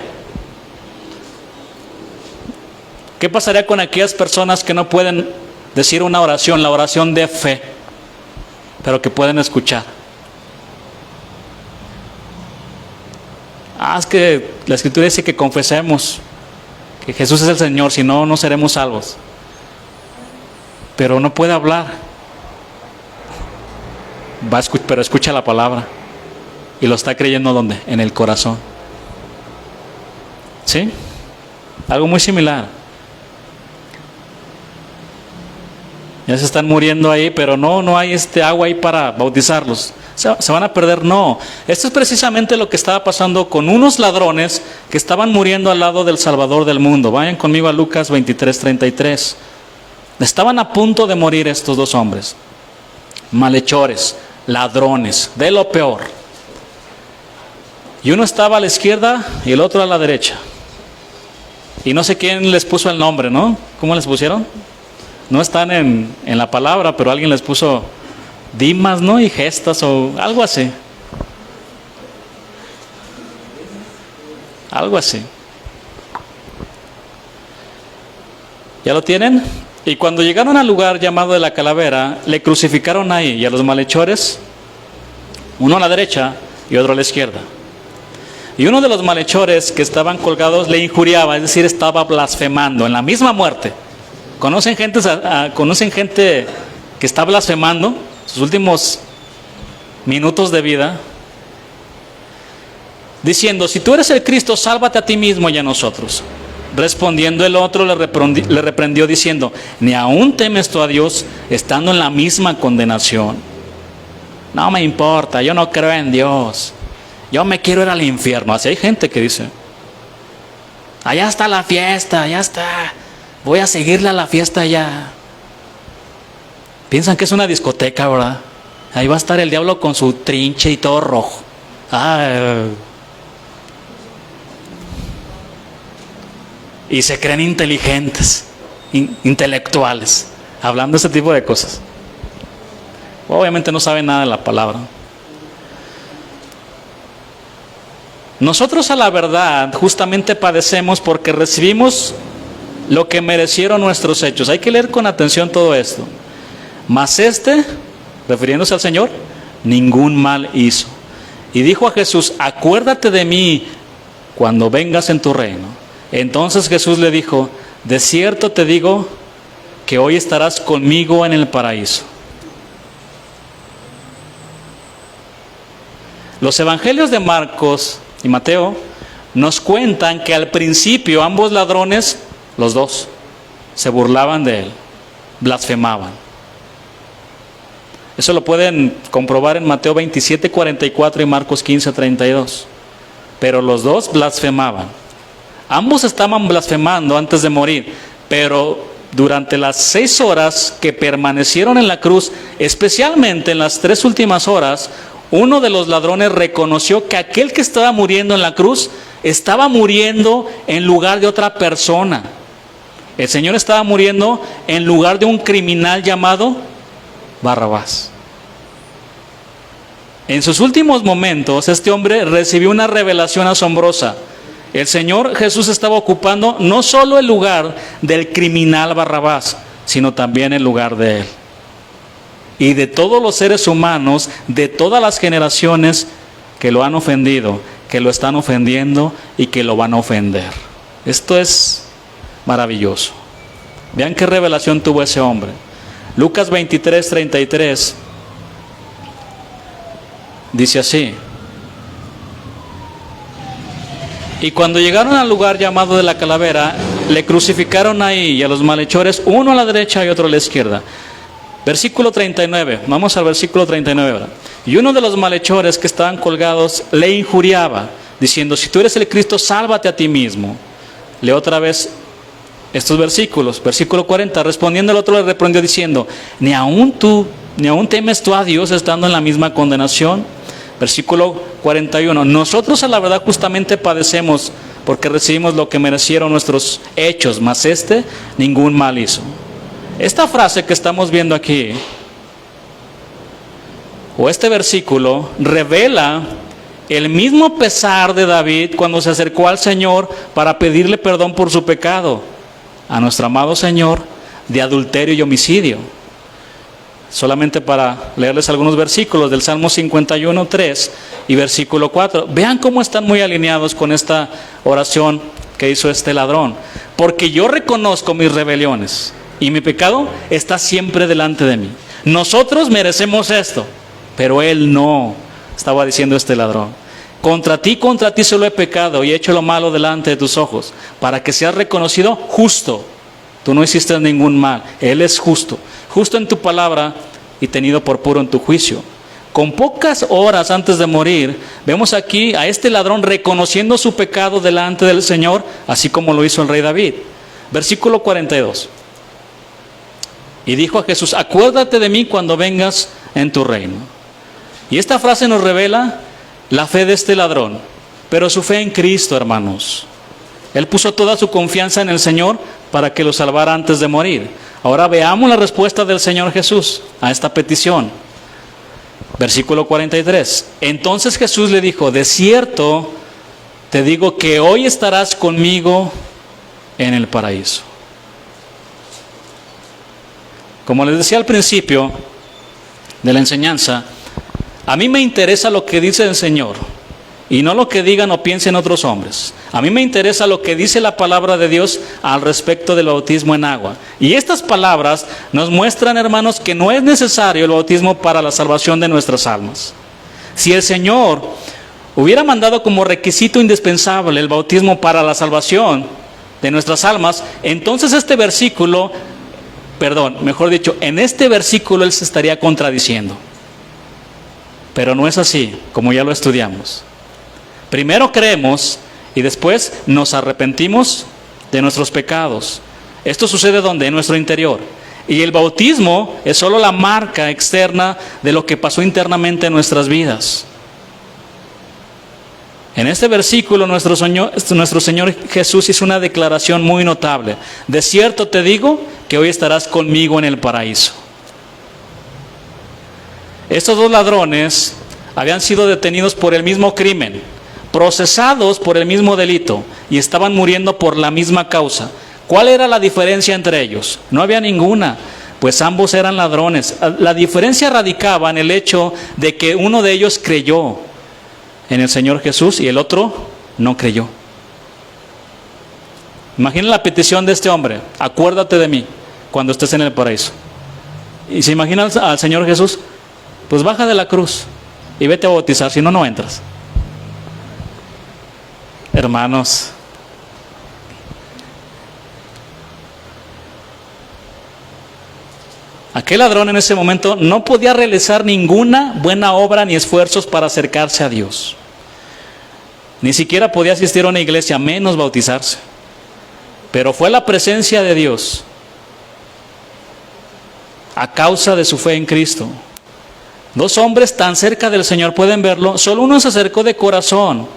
¿Qué pasaría con aquellas personas que no pueden decir una oración, la oración de fe, pero que pueden escuchar? Es que la Escritura dice que confesemos que Jesús es el Señor, si no, no seremos salvos. Pero no puede hablar. Pero escucha la palabra. Y lo está creyendo ¿dónde? En el corazón. ¿Sí? Algo muy similar. Ya se están muriendo ahí, pero no hay agua ahí para bautizarlos. Se van a perder, no. Esto es precisamente lo que estaba pasando con unos ladrones que estaban muriendo al lado del Salvador del mundo. Vayan conmigo a Lucas 23:33. Estaban a punto de morir estos dos hombres. Malhechores, ladrones, de lo peor. Y uno estaba a la izquierda y el otro a la derecha. Y no sé quién les puso el nombre, ¿no? ¿Cómo les pusieron? No están en la palabra, pero alguien les puso Dimas, ¿no? Y Gestas o algo así. Algo así. ¿Ya lo tienen? Y cuando llegaron al lugar llamado de la calavera, le crucificaron ahí, y a los malhechores, uno a la derecha y otro a la izquierda. Y uno de los malhechores que estaban colgados le injuriaba, es decir, estaba blasfemando en la misma muerte. ¿Conocen gente que está blasfemando sus últimos minutos de vida? Diciendo, si tú eres el Cristo, sálvate a ti mismo y a nosotros. Respondiendo el otro le reprendió diciendo, ¿ni aún temes tú a Dios estando en la misma condenación? No me importa, yo no creo en Dios. Yo me quiero ir al infierno. Así hay gente que dice, allá está la fiesta, ya está. Voy a seguirle a la fiesta ya. Piensan que es una discoteca, ¿verdad? Ahí va a estar el diablo con su trinche y todo rojo. Y se creen inteligentes, intelectuales, hablando ese tipo de cosas. Obviamente no saben nada de la palabra. Nosotros a la verdad justamente padecemos porque recibimos lo que merecieron nuestros hechos. Hay que leer con atención todo esto. Mas refiriéndose al Señor, ningún mal hizo. Y dijo a Jesús, acuérdate de mí cuando vengas en tu reino. Entonces Jesús le dijo, de cierto te digo que hoy estarás conmigo en el paraíso. Los evangelios de Marcos y Mateo nos cuentan que al principio ambos ladrones, los dos, se burlaban de él, blasfemaban. Eso lo pueden comprobar en Mateo 27:44 y Marcos 15:32. Pero los dos blasfemaban. Ambos estaban blasfemando antes de morir, pero durante las 6 horas que permanecieron en la cruz, especialmente en las 3 últimas horas, uno de los ladrones reconoció que aquel que estaba muriendo en la cruz estaba muriendo en lugar de otra persona. El Señor estaba muriendo en lugar de un criminal llamado Barrabás. En sus últimos momentos, este hombre recibió una revelación asombrosa. El Señor Jesús estaba ocupando no solo el lugar del criminal Barrabás, sino también el lugar de él. Y de todos los seres humanos, de todas las generaciones que lo han ofendido, que lo están ofendiendo y que lo van a ofender. Esto es maravilloso. Vean qué revelación tuvo ese hombre. Lucas 23:33 dice así. Y cuando llegaron al lugar llamado de la calavera, le crucificaron ahí y a los malhechores, uno a la derecha y otro a la izquierda. Versículo 39, vamos al versículo 39 ahora. Y uno de los malhechores que estaban colgados le injuriaba, diciendo, si tú eres el Cristo, sálvate a ti mismo. Leo otra vez estos versículos. Versículo 40, respondiendo el otro le reprendió diciendo, ni aún temes tú a Dios estando en la misma condenación. Versículo 41, nosotros a la verdad justamente padecemos porque recibimos lo que merecieron nuestros hechos, mas ningún mal hizo. Esta frase que estamos viendo aquí, o este versículo, revela el mismo pesar de David cuando se acercó al Señor para pedirle perdón por su pecado, a nuestro amado Señor, de adulterio y homicidio. Solamente para leerles algunos versículos del Salmo 51:3 y versículo 4. Vean cómo están muy alineados con esta oración que hizo este ladrón. Porque yo reconozco mis rebeliones y mi pecado está siempre delante de mí. Nosotros merecemos esto, pero él no, estaba diciendo este ladrón. Contra ti solo he pecado y he hecho lo malo delante de tus ojos, para que seas reconocido justo. Tú no hiciste ningún mal, él es justo. Justo en tu palabra y tenido por puro en tu juicio. Con pocas horas antes de morir, vemos aquí a este ladrón reconociendo su pecado delante del Señor, así como lo hizo el rey David. Versículo 42. Y dijo a Jesús, acuérdate de mí cuando vengas en tu reino. Y esta frase nos revela la fe de este ladrón, pero su fe en Cristo, hermanos. Él puso toda su confianza en el Señor para que lo salvara antes de morir. Ahora veamos la respuesta del Señor Jesús a esta petición. Versículo 43. Entonces Jesús le dijo, de cierto te digo que hoy estarás conmigo en el paraíso. Como les decía al principio de la enseñanza, a mí me interesa lo que dice el Señor y no lo que digan o piensen otros hombres. A mí me interesa lo que dice la palabra de Dios al respecto del bautismo en agua. Y estas palabras nos muestran, hermanos, que no es necesario el bautismo para la salvación de nuestras almas. Si el Señor hubiera mandado como requisito indispensable el bautismo para la salvación de nuestras almas, entonces en este versículo Él se estaría contradiciendo. Pero no es así, como ya lo estudiamos. Primero creemos y después nos arrepentimos de nuestros pecados. Esto sucede ¿dónde? En nuestro interior. Y el bautismo es solo la marca externa de lo que pasó internamente en nuestras vidas. En este versículo nuestro Señor Jesús hizo una declaración muy notable. De cierto te digo que hoy estarás conmigo en el paraíso. Estos dos ladrones habían sido detenidos por el mismo crimen, procesados por el mismo delito y estaban muriendo por la misma causa. ¿Cuál era la diferencia entre ellos? No había ninguna, pues ambos eran ladrones. La diferencia radicaba en el hecho de que uno de ellos creyó en el Señor Jesús y el otro no creyó. Imaginen la petición de este hombre: acuérdate de mí cuando estés en el paraíso. Y se imagina al Señor Jesús: pues baja de la cruz y vete a bautizar, si no, no entras. Hermanos, aquel ladrón en ese momento no podía realizar ninguna buena obra ni esfuerzos para acercarse a Dios. Ni siquiera podía asistir a una iglesia, menos bautizarse. Pero fue la presencia de Dios, a causa de su fe en Cristo. Dos hombres tan cerca del Señor, pueden verlo, solo uno se acercó de corazón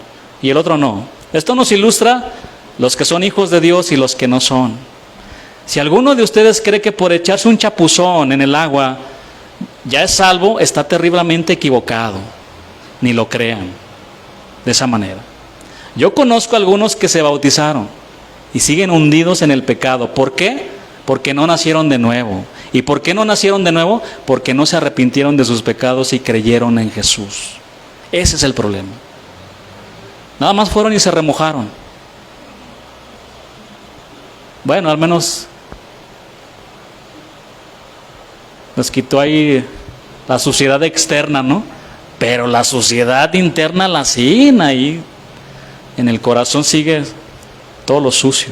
y el otro no. Esto nos ilustra los que son hijos de Dios y los que no son. Si alguno de ustedes cree que por echarse un chapuzón en el agua ya es salvo, está terriblemente equivocado. Ni lo crean de esa manera. Yo conozco a algunos que se bautizaron y siguen hundidos en el pecado. ¿Por qué? Porque no nacieron de nuevo. ¿Y por qué no nacieron de nuevo? Porque no se arrepintieron de sus pecados y creyeron en Jesús. Ese es el problema. Nada más fueron y se remojaron. Bueno, al menos les quitó ahí la suciedad externa, ¿no? Pero la suciedad interna la siguen ahí. En el corazón sigue todo lo sucio.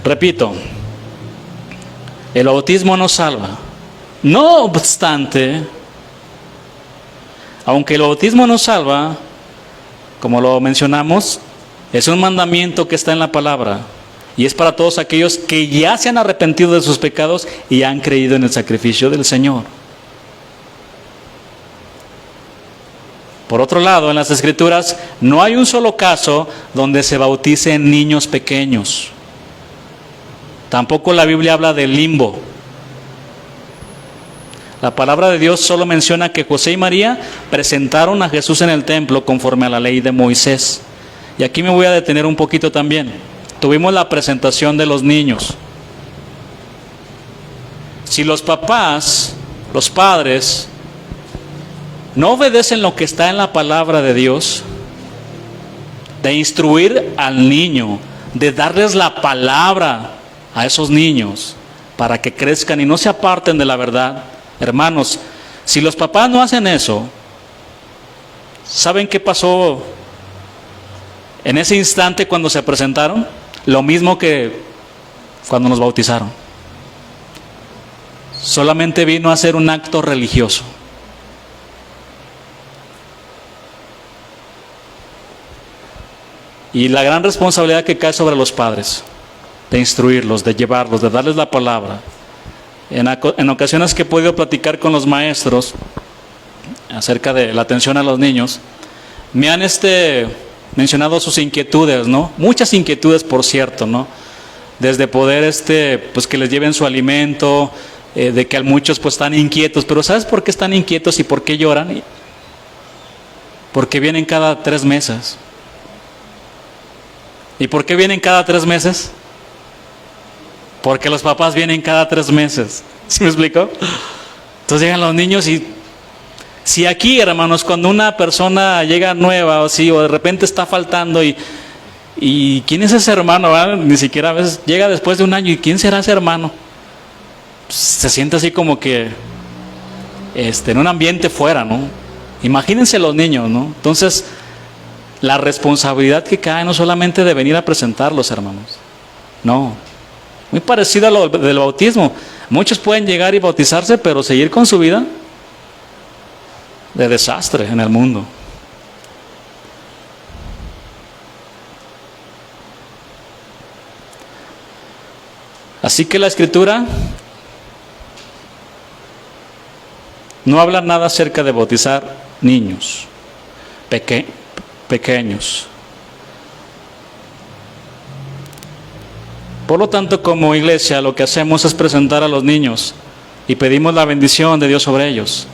Repito, el bautismo no salva. No obstante, aunque el bautismo no salva, como lo mencionamos, es un mandamiento que está en la palabra y es para todos aquellos que ya se han arrepentido de sus pecados y han creído en el sacrificio del Señor. Por otro lado, en las Escrituras no hay un solo caso donde se bauticen niños pequeños. Tampoco la Biblia habla del limbo. La palabra de Dios solo menciona que José y María presentaron a Jesús en el templo conforme a la ley de Moisés. Y aquí me voy a detener un poquito también. Tuvimos la presentación de los niños. Si los papás, los padres, no obedecen lo que está en la palabra de Dios, de instruir al niño, de darles la palabra a esos niños para que crezcan y no se aparten de la verdad. Hermanos, si los papás no hacen eso, ¿saben qué pasó en ese instante cuando se presentaron? Lo mismo que cuando nos bautizaron. Solamente vino a ser un acto religioso. Y la gran responsabilidad que cae sobre los padres, de instruirlos, de llevarlos, de darles la palabra. En ocasiones que he podido platicar con los maestros acerca de la atención a los niños, me han mencionado sus inquietudes, ¿no? Muchas inquietudes, por cierto, ¿no? Desde poder pues que les lleven su alimento, de que muchos pues están inquietos, pero ¿sabes por qué están inquietos y por qué lloran? Porque vienen cada 3 meses. ¿Y por qué vienen cada 3 meses? porque los papás vienen cada 3 meses. ¿Sí me explico? Entonces llegan los niños y si aquí, hermanos, cuando una persona llega nueva o de repente está faltando y ¿quién es ese hermano? ¿Verdad? Ni siquiera a veces llega después de un año y ¿quién será ese hermano? Se siente así como que en un ambiente fuera, ¿no? Imagínense los niños, ¿no? Entonces, la responsabilidad que cae no solamente de venir a presentarlos, hermanos. No. Muy parecido a lo del bautismo. Muchos pueden llegar y bautizarse, pero seguir con su vida de desastre en el mundo. Así que la Escritura no habla nada acerca de bautizar niños pequeños. Por lo tanto, como iglesia, lo que hacemos es presentar a los niños y pedimos la bendición de Dios sobre ellos,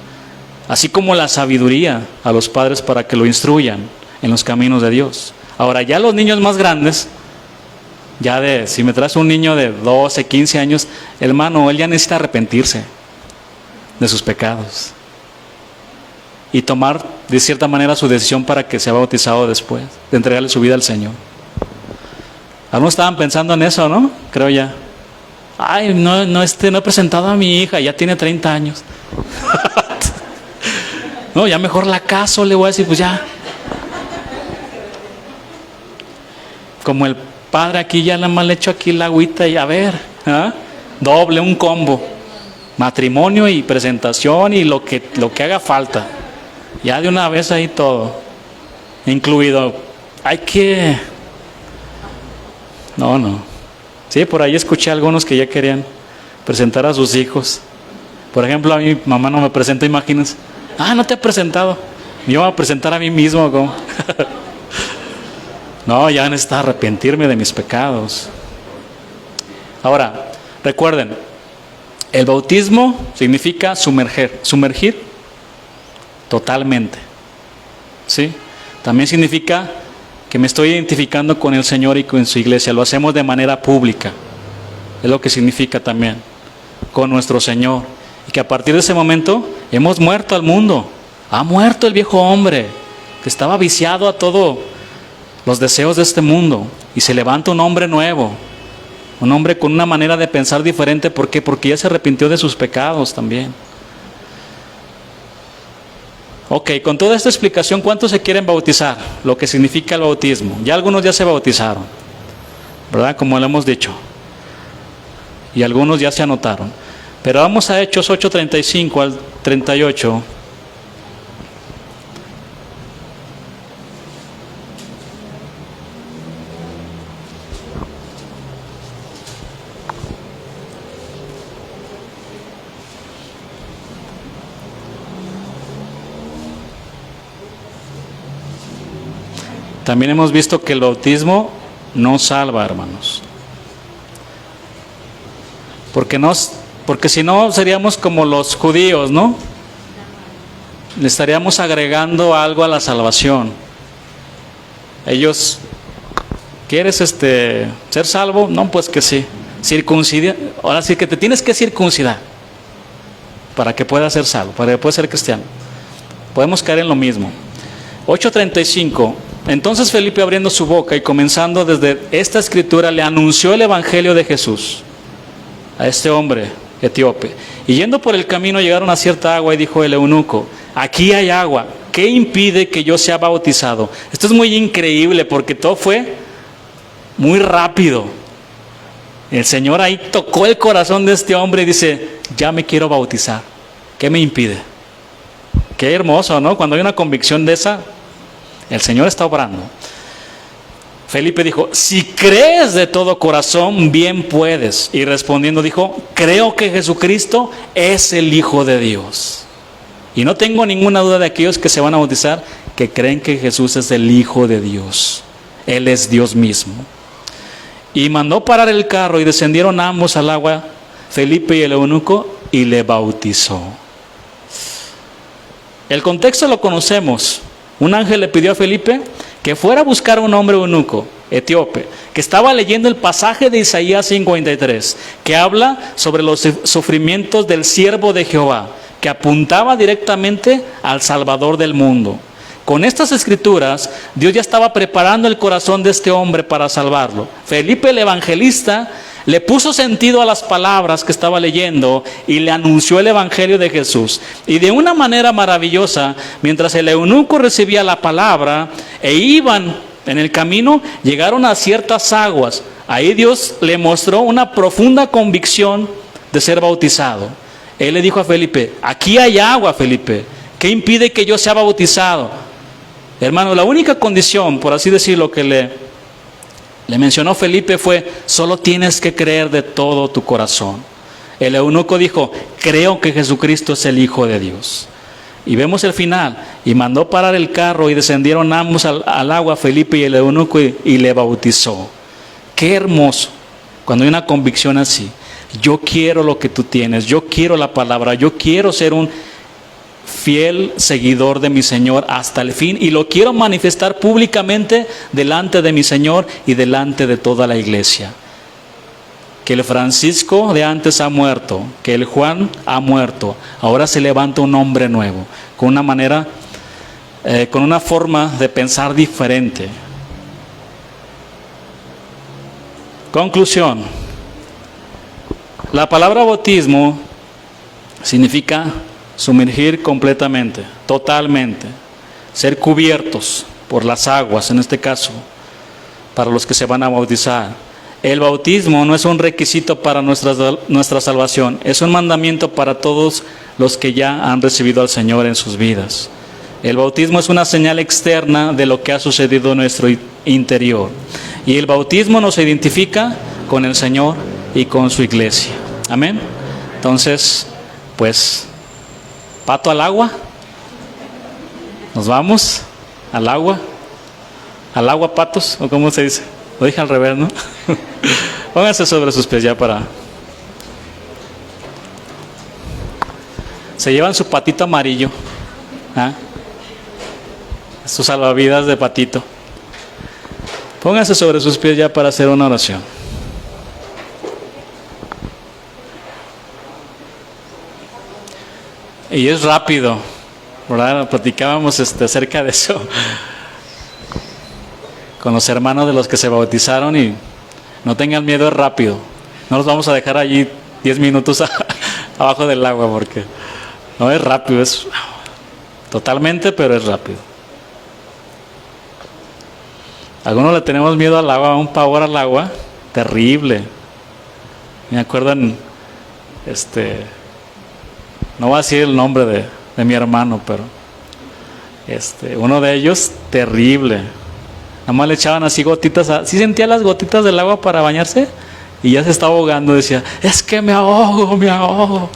así como la sabiduría a los padres para que lo instruyan en los caminos de Dios. Ahora, ya los niños más grandes, si me traes un niño de 12, 15 años, hermano, él ya necesita arrepentirse de sus pecados y tomar de cierta manera su decisión para que sea bautizado después de entregarle su vida al Señor. Algunos estaban pensando en eso, ¿no? Creo ya. Ay, no he presentado a mi hija, ya tiene 30 años. No, ya mejor la caso, le voy a decir, pues ya. Como el padre aquí, ya nada más le echo aquí la agüita y a ver, ¿ah? Doble, un combo. Matrimonio y presentación y lo que haga falta. Ya de una vez ahí todo. Incluido. No. Sí, por ahí escuché a algunos que ya querían presentar a sus hijos. Por ejemplo, a mi mamá no me presenta, imagínense. No te he presentado. Me iba a presentar a mí mismo. ¿Cómo? No, ya necesito arrepentirme de mis pecados. Ahora, recuerden, el bautismo significa sumergir totalmente. ¿Sí? También significa que me estoy identificando con el Señor y con su iglesia. Lo hacemos de manera pública. Es lo que significa también. Con nuestro Señor. Y que a partir de ese momento hemos muerto al mundo. Ha muerto el viejo hombre que estaba viciado a todos los deseos de este mundo. Y se levanta un hombre nuevo. Un hombre con una manera de pensar diferente. ¿Por qué? Porque ya se arrepintió de sus pecados también. Ok, con toda esta explicación, ¿cuántos se quieren bautizar? Lo que significa el bautismo. Ya algunos ya se bautizaron, ¿verdad? Como lo hemos dicho. Y algunos ya se anotaron. Pero vamos a Hechos 8:35 al 38. También hemos visto que el bautismo no salva, hermanos. Porque si no seríamos como los judíos, ¿no? Le estaríamos agregando algo a la salvación. Ellos, ¿quieres ser salvo? No, pues que sí. Circuncida. Ahora sí que te tienes que circuncidar para que puedas ser salvo, para que puedas ser cristiano. Podemos caer en lo mismo. 8:35. Entonces Felipe, abriendo su boca y comenzando desde esta escritura, le anunció el evangelio de Jesús a este hombre etíope. Y yendo por el camino llegaron a cierta agua y dijo el eunuco: aquí hay agua, ¿qué impide que yo sea bautizado? Esto es muy increíble porque todo fue muy rápido. El Señor ahí tocó el corazón de este hombre y dice: ya me quiero bautizar, ¿qué me impide? Qué hermoso, ¿no? Cuando hay una convicción de esa, el Señor está obrando. Felipe dijo: si crees de todo corazón, bien puedes. Y respondiendo dijo: creo que Jesucristo es el Hijo de Dios. Y no tengo ninguna duda de aquellos que se van a bautizar, que creen que Jesús es el Hijo de Dios. Él es Dios mismo. Y mandó parar el carro y descendieron ambos al agua, Felipe y el eunuco, y le bautizó. El contexto lo conocemos. Un ángel le pidió a Felipe que fuera a buscar a un hombre eunuco etíope, que estaba leyendo el pasaje de Isaías 53, que habla sobre los sufrimientos del siervo de Jehová, que apuntaba directamente al Salvador del mundo. Con estas escrituras, Dios ya estaba preparando el corazón de este hombre para salvarlo. Felipe el evangelista le puso sentido a las palabras que estaba leyendo y le anunció el evangelio de Jesús. Y de una manera maravillosa, mientras el eunuco recibía la palabra e iban en el camino, llegaron a ciertas aguas. Ahí Dios le mostró una profunda convicción de ser bautizado. Él le dijo a Felipe: aquí hay agua, Felipe. ¿Qué impide que yo sea bautizado? Hermano, la única condición, por así decirlo, que le mencionó Felipe fue: solo tienes que creer de todo tu corazón. El eunuco dijo: creo que Jesucristo es el Hijo de Dios. Y vemos el final: y mandó parar el carro y descendieron ambos al agua, Felipe y el eunuco, y le bautizó. Qué hermoso cuando hay una convicción así. Yo quiero lo que tú tienes, yo quiero la palabra, yo quiero ser un fiel seguidor de mi Señor hasta el fin, y lo quiero manifestar públicamente delante de mi Señor y delante de toda la iglesia. Que el Francisco de antes ha muerto, que el Juan ha muerto, ahora se levanta un hombre nuevo, con una manera, con una forma de pensar diferente. Conclusión: la palabra bautismo significa sumergir completamente, totalmente, ser cubiertos por las aguas, en este caso, para los que se van a bautizar. El bautismo no es un requisito para nuestra salvación, es un mandamiento para todos los que ya han recibido al Señor en sus vidas. El bautismo es una señal externa de lo que ha sucedido en nuestro interior. Y el bautismo nos identifica con el Señor y con su iglesia. Amén. Entonces, pues, pato al agua. Nos vamos al agua. Al agua, patos, o cómo se dice. Lo dije al revés, ¿no? Pónganse sobre sus pies ya para... Se llevan su patito amarillo. ¿Ah? Sus salvavidas de patito. Pónganse sobre sus pies ya para hacer una oración. Y es rápido, ¿verdad? Platicábamos acerca de eso con los hermanos de los que se bautizaron, y no tengan miedo, es rápido. No los vamos a dejar allí 10 minutos abajo del agua, porque no es rápido, es totalmente, pero es rápido. Algunos le tenemos miedo al agua, un pavor al agua terrible. Me acuerdo no voy a decir el nombre de mi hermano, pero uno de ellos, terrible. Nada más le echaban así gotitas, sí sentía las gotitas del agua para bañarse y ya se estaba ahogando, decía: es que me ahogo, me ahogo.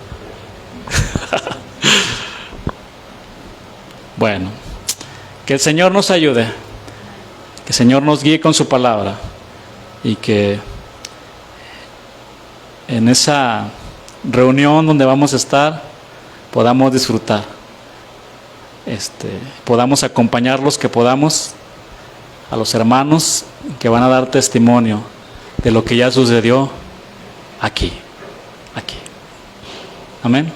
Bueno, que el Señor nos ayude, que el Señor nos guíe con su palabra, y que en esa reunión donde vamos a estar podamos disfrutar, podamos acompañarlos, que podamos, a los hermanos que van a dar testimonio de lo que ya sucedió aquí. Amén.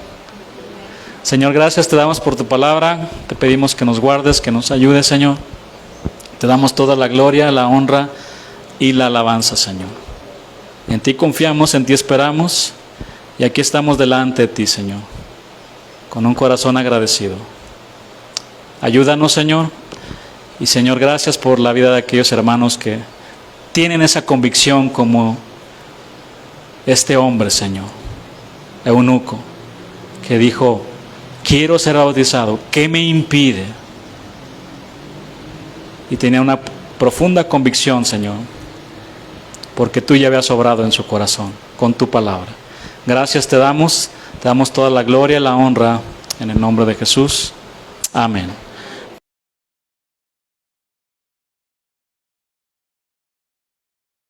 Señor, gracias te damos por tu palabra. Te pedimos que nos guardes, que nos ayudes, Señor. Te damos toda la gloria, la honra y la alabanza, Señor. En ti confiamos, en ti esperamos, y aquí estamos delante de ti, Señor, con un corazón agradecido. Ayúdanos, Señor. Y Señor, gracias por la vida de aquellos hermanos que tienen esa convicción como este hombre, Señor, eunuco, que dijo: quiero ser bautizado, ¿qué me impide? Y tenía una profunda convicción, Señor, porque tú ya habías obrado en su corazón con tu palabra. Gracias te damos toda la gloria y la honra en el nombre de Jesús. Amén.